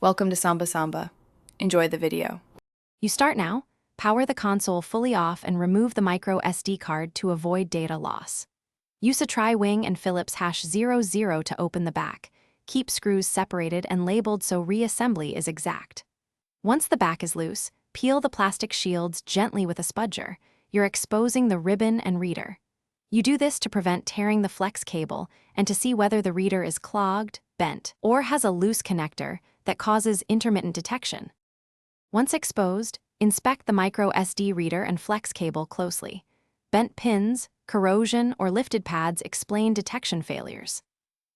Welcome to Samba Samba. Enjoy the video. You start now, power the console fully off and remove the micro SD card to avoid data loss. Use a tri-wing and Phillips #00 to open the back. Keep screws separated and labeled so reassembly is exact. Once the back is loose, peel the plastic shields gently with a spudger. You're exposing the ribbon and reader. You do this to prevent tearing the flex cable and to see whether the reader is clogged, bent, or has a loose connector that causes intermittent detection. Once exposed, inspect the micro SD reader and flex cable closely. Bent pins, corrosion, or lifted pads explain detection failures.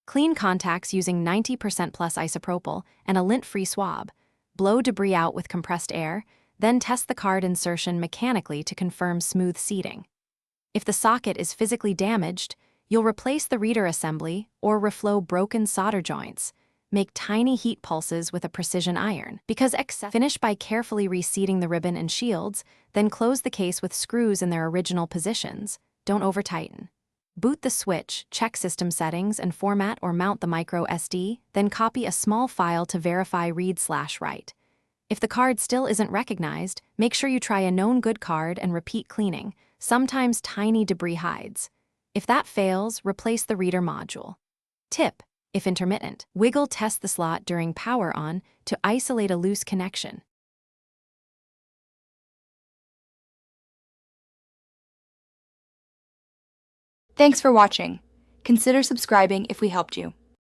Clean contacts using 90% plus isopropyl and a lint-free swab. Blow debris out with compressed air, then test the card insertion mechanically to confirm smooth seating. If the socket is physically damaged, you'll replace the reader assembly or reflow broken solder joints. Make tiny heat pulses with a precision iron. Finish by carefully reseating the ribbon and shields, then close the case with screws in their original positions. Don't over-tighten. Boot the switch, check system settings, and format or mount the micro SD, then copy a small file to verify read/write. If the card still isn't recognized, make sure you try a known good card and repeat cleaning. Sometimes tiny debris hides. If that fails, replace the reader module. Tip: if intermittent, wiggle test the slot during power on to isolate a loose connection. Thanks for watching. Consider subscribing if we helped you.